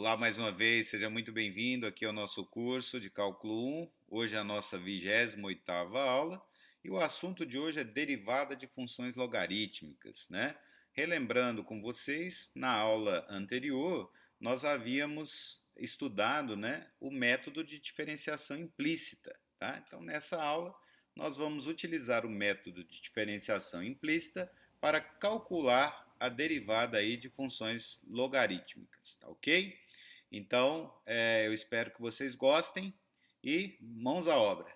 Olá mais uma vez, seja muito bem-vindo aqui ao nosso curso de Cálculo 1. Hoje é a nossa 28ª aula e o assunto de hoje é derivada de funções logarítmicas, né? Relembrando com vocês, na aula anterior nós havíamos estudado, né, o método de diferenciação implícita, tá? Então nessa aula nós vamos utilizar o método de diferenciação implícita para calcular a derivada aí de funções logarítmicas, tá ok? Então, eu espero que vocês gostem e mãos à obra.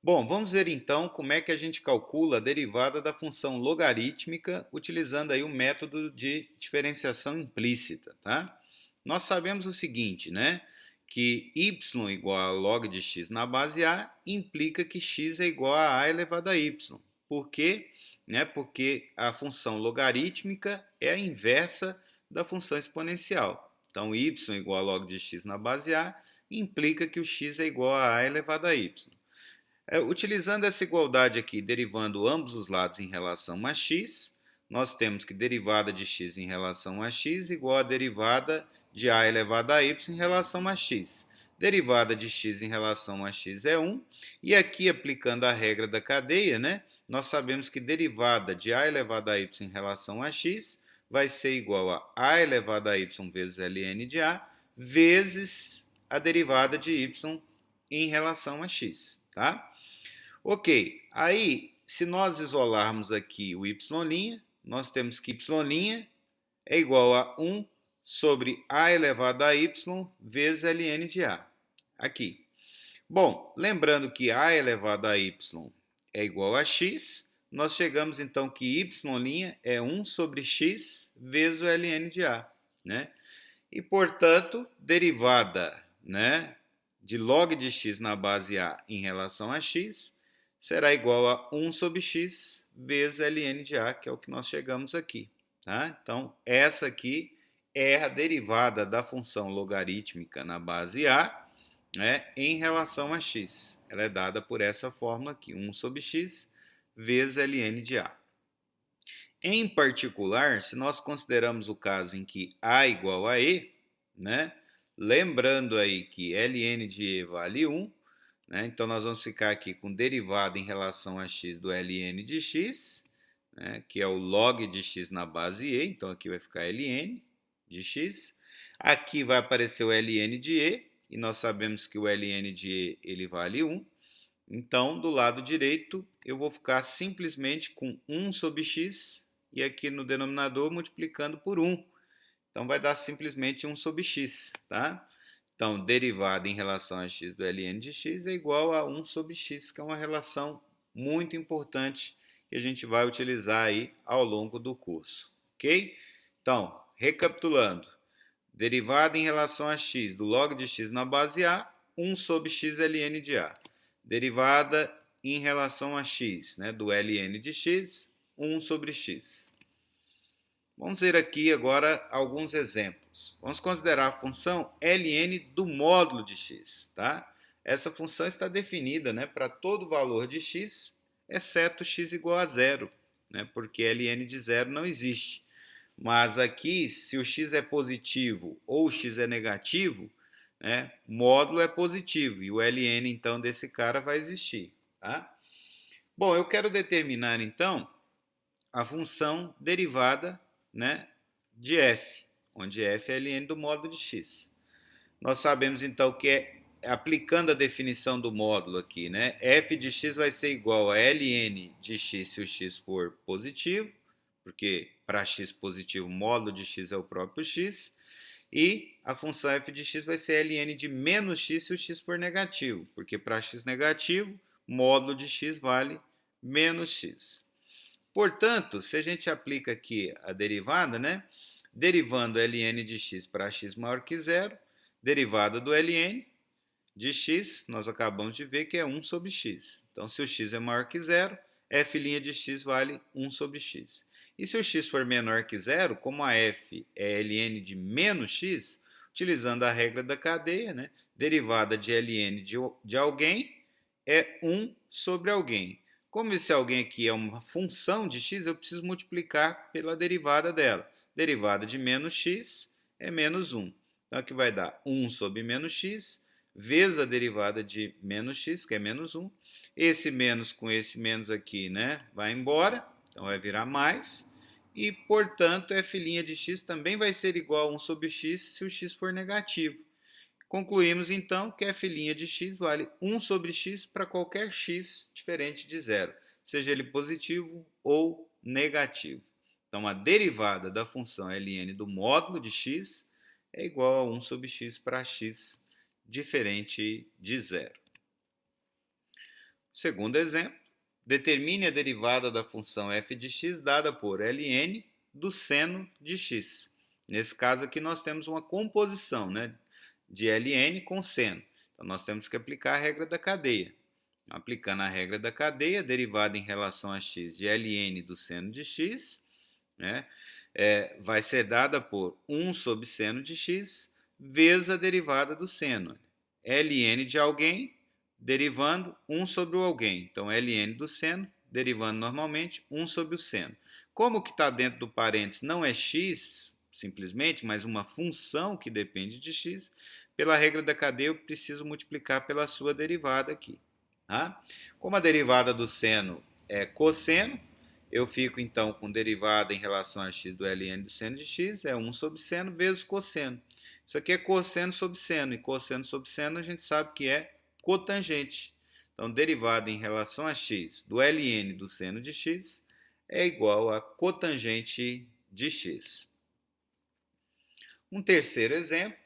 Bom, vamos ver então como é que a gente calcula a derivada da função logarítmica utilizando aí o método de diferenciação implícita, tá? Nós sabemos o seguinte, né? Que y igual a log de x na base a implica que x é igual a elevado a y. Por quê? Né? Porque a função logarítmica é a inversa da função exponencial. Então, y igual a log de x na base a implica que o x é igual a elevado a y. Utilizando essa igualdade aqui, derivando ambos os lados em relação a x, nós temos que derivada de x em relação a x igual a derivada de a elevado a y em relação a x. Derivada de x em relação a x é 1, e aqui aplicando a regra da cadeia, né, nós sabemos que derivada de a elevado a y em relação a x vai ser igual a elevado a y vezes ln de a, vezes a derivada de y em relação a x, tá? Ok, aí se nós isolarmos aqui o y', nós temos que y' é igual a 1 sobre a elevado a y vezes ln de a. Aqui. Bom, lembrando que a elevado a y é igual a x, nós chegamos então que y' é 1 sobre x vezes o ln de a, né? E, portanto, derivada, né, de log de x na base a em relação a x será igual a 1 sobre x vezes ln de a, que é o que nós chegamos aqui. Tá? Então, essa aqui é a derivada da função logarítmica na base a, né, em relação a x. Ela é dada por essa fórmula aqui, 1 sobre x vezes ln de a. Em particular, se nós consideramos o caso em que a igual a e, né, lembrando aí que ln de e vale 1, né, então nós vamos ficar aqui com derivada em relação a x do ln de x, né, que é o log de x na base e, então aqui vai ficar ln de x. Aqui vai aparecer o ln de e nós sabemos que o ln de e ele vale 1. Então, do lado direito, eu vou ficar simplesmente com 1 sobre x e aqui no denominador multiplicando por 1. Então, vai dar simplesmente 1 sobre x, tá? Então, derivada em relação a x do ln de x é igual a 1 sobre x, que é uma relação muito importante que a gente vai utilizar aí ao longo do curso, ok? Então, recapitulando, derivada em relação a x do log de x na base a, 1 sobre x ln de a. Derivada em relação a x, né, do ln de x, 1 sobre x. Vamos ver aqui agora alguns exemplos. Vamos considerar a função ln do módulo de x. Tá? Essa função está definida, né, para todo valor de x, exceto x igual a zero, né, porque ln de zero não existe. Mas aqui, se o x é positivo ou o x é negativo, né, módulo é positivo e o ln, então, desse cara vai existir. Tá? Bom, eu quero determinar, então, a função derivada, né, de f, onde f é ln do módulo de x. Nós sabemos, então, que aplicando a definição do módulo aqui, né, f de x vai ser igual a ln de x se o x for positivo, porque para x positivo, o módulo de x é o próprio x, e a função f de x vai ser ln de menos x se o x for negativo, porque para x negativo, módulo de x vale menos x. Portanto, se a gente aplica aqui a derivada, né, derivando ln de x para x maior que zero, derivada do ln de x, nós acabamos de ver que é 1 sobre x. Então, se o x é maior que zero, f' de x vale 1 sobre x. E se o x for menor que zero, como a f é ln de menos x, utilizando a regra da cadeia, né, derivada de ln de alguém é 1 sobre alguém. Como esse alguém aqui é uma função de x, eu preciso multiplicar pela derivada dela. Derivada de menos x é menos 1. Então, aqui vai dar 1 sobre menos x, vezes a derivada de menos x, que é menos 1. Esse menos com esse menos aqui, né, vai embora, então vai virar mais. E, portanto, f' de x também vai ser igual a 1 sobre x se o x for negativo. Concluímos, então, que f' de x vale 1 sobre x para qualquer x diferente de zero, seja ele positivo ou negativo. Então, a derivada da função ln do módulo de x é igual a 1 sobre x para x diferente de zero. Segundo exemplo, determine a derivada da função f de x dada por ln do seno de x. Nesse caso aqui nós temos uma composição, né, de ln com seno. Então nós temos que aplicar a regra da cadeia. Aplicando a regra da cadeia, derivada em relação a x de ln do seno de x, né, vai ser dada por 1 sobre seno de x vezes a derivada do seno. ln de alguém derivando 1 sobre o alguém. Então, ln do seno, derivando normalmente 1 sobre o seno. Como o que está dentro do parênteses não é x, simplesmente, mas uma função que depende de x, pela regra da cadeia eu preciso multiplicar pela sua derivada aqui. Tá? Como a derivada do seno é cosseno, eu fico então com derivada em relação a x do ln do seno de x, é 1 sobre seno vezes cosseno. Isso aqui é cosseno sobre seno, e cosseno sobre seno a gente sabe que é cotangente. Então, derivada em relação a x do ln do seno de x é igual a cotangente de x. Um terceiro exemplo,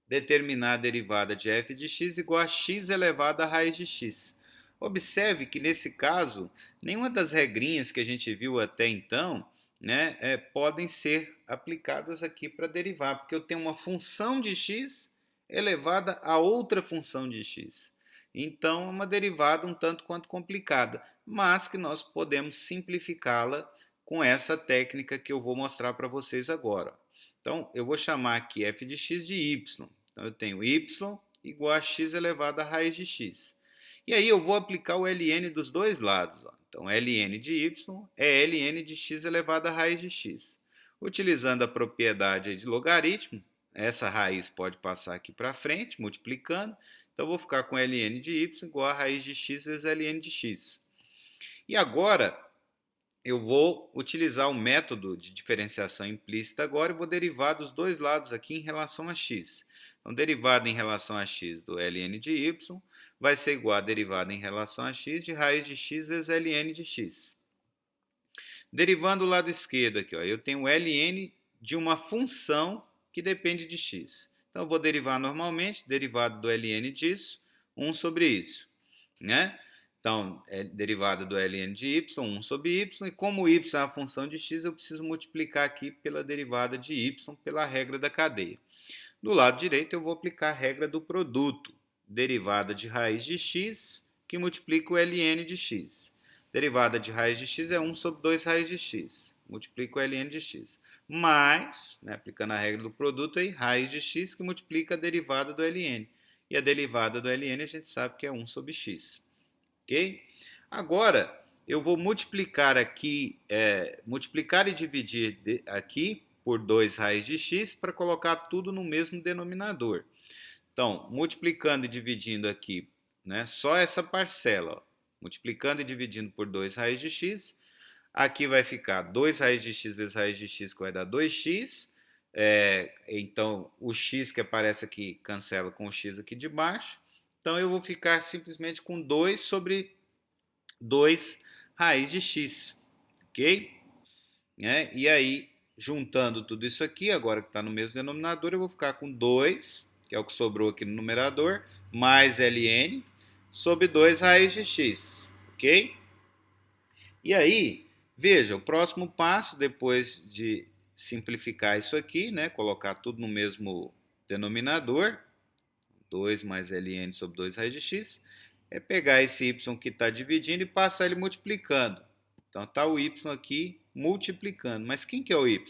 determinar a derivada de f de x igual a x elevado à raiz de x. Observe que, nesse caso, nenhuma das regrinhas que a gente viu até então, né, podem ser aplicadas aqui para derivar, porque eu tenho uma função de x elevada a outra função de x. Então, é uma derivada um tanto quanto complicada, mas que nós podemos simplificá-la com essa técnica que eu vou mostrar para vocês agora. Então, eu vou chamar aqui f de x de y. Então, eu tenho y igual a x elevado à raiz de x. E aí eu vou aplicar o ln dos dois lados. Ó. Então, ln de y é ln de x elevado à raiz de x. Utilizando a propriedade de logaritmo, essa raiz pode passar aqui para frente, multiplicando. Então, eu vou ficar com ln de y igual a raiz de x vezes ln de x. E agora, eu vou utilizar o método de diferenciação implícita agora e vou derivar dos dois lados aqui em relação a x. Então, derivada em relação a x do ln de y vai ser igual a derivada em relação a x de raiz de x vezes ln de x. Derivando o lado esquerdo aqui, ó, eu tenho ln de uma função que depende de x. Então, eu vou derivar normalmente, derivada do ln disso, 1 sobre isso. Né? Então, é derivada do ln de y, 1 sobre y, e como y é uma função de x, eu preciso multiplicar aqui pela derivada de y, pela regra da cadeia. Do lado direito, eu vou aplicar a regra do produto, derivada de raiz de x, que multiplica o ln de x. Derivada de raiz de x é 1 sobre 2 raiz de x, multiplica o ln de x. Mais, né, aplicando a regra do produto, aí, raiz de x, que multiplica a derivada do ln. E a derivada do ln a gente sabe que é 1 sobre x. Ok? Agora, eu vou multiplicar aqui, multiplicar e dividir aqui por 2 raiz de x para colocar tudo no mesmo denominador. Então, multiplicando e dividindo aqui, né, só essa parcela, ó, multiplicando e dividindo por 2 raiz de x, aqui vai ficar 2 raiz de x vezes raiz de x, que vai dar 2x. Então, o x que aparece aqui cancela com o x aqui de baixo. Então, eu vou ficar simplesmente com 2 sobre 2 raiz de x, ok? E aí, juntando tudo isso aqui, agora que está no mesmo denominador, eu vou ficar com 2, que é o que sobrou aqui no numerador, mais ln, sobre 2 raiz de x, ok? E aí, veja, o próximo passo, depois de simplificar isso aqui, né, colocar tudo no mesmo denominador, 2 mais ln sobre 2 raiz de x, é pegar esse y que está dividindo e passar ele multiplicando. Então, está o y aqui multiplicando. Mas quem que é o y?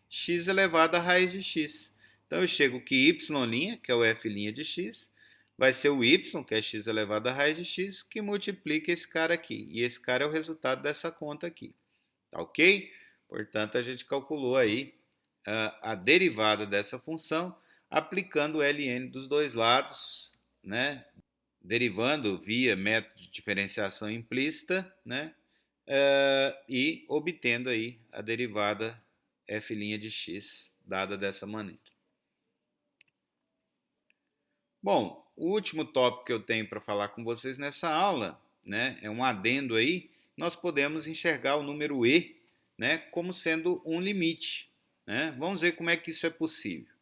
X elevado à raiz de x. Então, eu chego que y', que é o f' de x, vai ser o y, que é x elevado à raiz de x, que multiplica esse cara aqui. E esse cara é o resultado dessa conta aqui. Tá ok? Portanto, a gente calculou aí a derivada dessa função aplicando o ln dos dois lados, né? Derivando via método de diferenciação implícita, né? E obtendo aí a derivada f' de x dada dessa maneira. Bom, o último tópico que eu tenho para falar com vocês nessa aula, né, é um adendo aí. Nós podemos enxergar o número e, né, como sendo um limite, né? Vamos ver como é que isso é possível.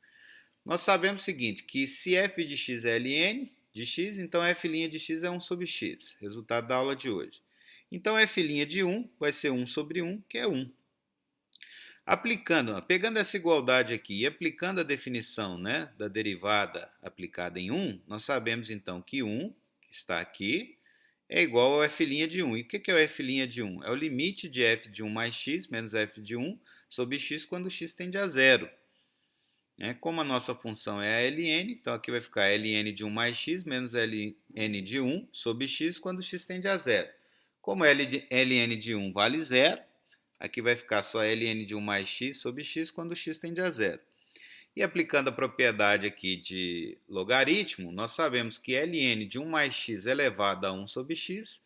Nós sabemos o seguinte, que se f de x é ln de x, então f' de x é 1 sobre x, resultado da aula de hoje. Então f' de 1 vai ser 1 sobre 1, que é 1. Pegando essa igualdade aqui e aplicando a definição, né, da derivada aplicada em 1, nós sabemos então que 1, que está aqui, é igual ao f' de 1. E o que é o f' de 1? É o limite de f de 1 mais x menos f de 1 sobre x quando x tende a zero. Como a nossa função é a ln, então aqui vai ficar ln de 1 mais x menos ln de 1 sobre x quando x tende a zero. Como ln de 1 vale zero, aqui vai ficar só ln de 1 mais x sobre x quando x tende a zero. E aplicando a propriedade aqui de logaritmo, nós sabemos que ln de 1 mais x elevado a 1 sobre x,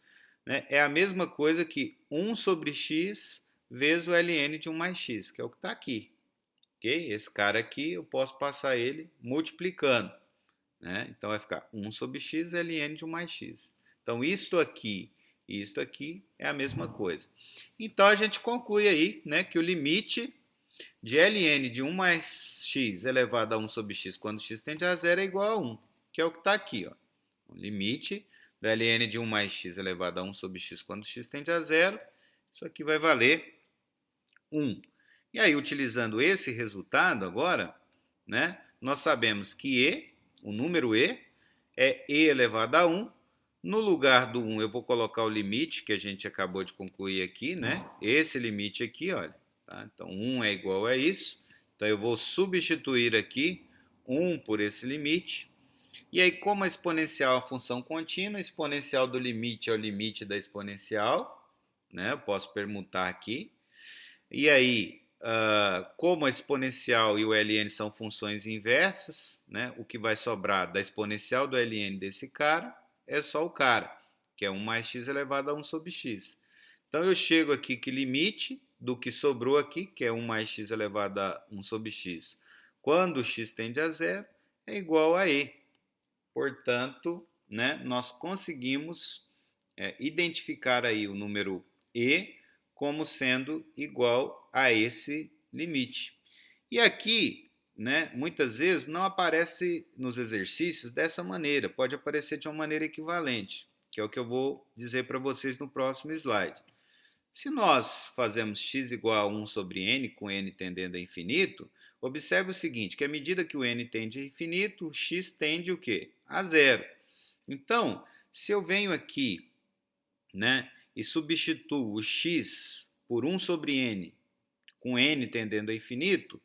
né, é a mesma coisa que 1 sobre x vezes o ln de 1 mais x, que é o que está aqui. Okay? Esse cara aqui eu posso passar ele multiplicando. Né? Então vai ficar 1 sobre x ln de 1 mais x. Então isto aqui e isto aqui é a mesma coisa. Então a gente conclui aí, né, que o limite de ln de 1 mais x elevado a 1 sobre x quando x tende a zero é igual a 1, que é o que está aqui. Ó. O limite do ln de 1 mais x elevado a 1 sobre x quando x tende a zero, isso aqui vai valer 1. E aí, utilizando esse resultado agora, né, nós sabemos que e, o número e, é e elevado a 1. No lugar do 1, eu vou colocar o limite que a gente acabou de concluir aqui, né? Esse limite aqui, olha. Tá? Então, 1 é igual a isso. Então, eu vou substituir aqui 1 por esse limite. E aí, como a exponencial é uma função contínua, a exponencial do limite é o limite da exponencial. Né? Eu posso permutar aqui. E aí, como a exponencial e o ln são funções inversas, né, o que vai sobrar da exponencial do ln desse cara é só o cara, que é 1 mais x elevado a 1 sobre x. Então eu chego aqui que limite do que sobrou aqui, que é 1 mais x elevado a 1 sobre x, quando x tende a zero, é igual a e. Portanto, né, nós conseguimos identificar aí o número e como sendo igual a esse limite. E aqui, né, muitas vezes não aparece nos exercícios dessa maneira, pode aparecer de uma maneira equivalente, que é o que eu vou dizer para vocês no próximo slide. Se nós fazemos x igual a 1 sobre n, com n tendendo a infinito, observe o seguinte, que à medida que o n tende a infinito, o x tende o quê? A zero. Então, se eu venho aqui, né, e substituo o x por 1 sobre n, com n tendendo a infinito,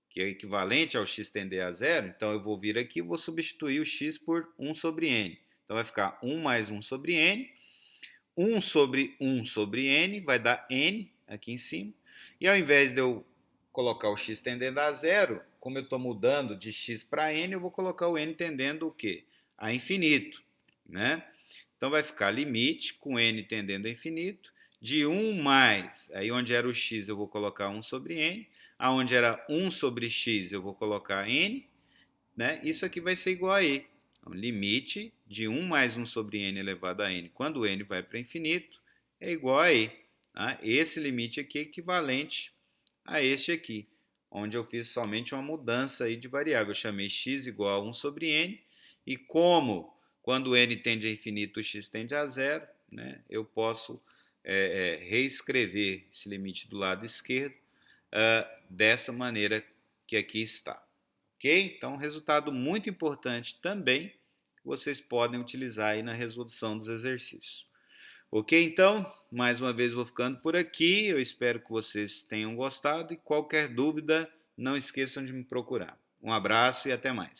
que é equivalente ao x tender a zero, então eu vou vir aqui e vou substituir o x por 1 sobre n. Então vai ficar 1 mais 1 sobre n, 1 sobre 1 sobre n vai dar n aqui em cima. E ao invés de eu colocar o x tendendo a zero, como eu estou mudando de x para n, eu vou colocar o n tendendo o quê? A infinito. Né? Então vai ficar limite com n tendendo a infinito de 1 mais, aí onde era o x eu vou colocar 1 sobre n, aonde era 1 sobre x eu vou colocar n, né? Isso aqui vai ser igual a e. Então, limite de 1 mais 1 sobre n elevado a n, quando n vai para infinito, é igual a e. Tá? Esse limite aqui é equivalente a este aqui, onde eu fiz somente uma mudança aí de variável. Eu chamei x igual a 1 sobre n, e como quando n tende a infinito, o x tende a zero, né, eu posso reescrever esse limite do lado esquerdo dessa maneira que aqui está. Ok? Então, um resultado muito importante também que vocês podem utilizar aí na resolução dos exercícios. Ok? Então, mais uma vez vou ficando por aqui. Eu espero que vocês tenham gostado e qualquer dúvida, não esqueçam de me procurar. Um abraço e até mais.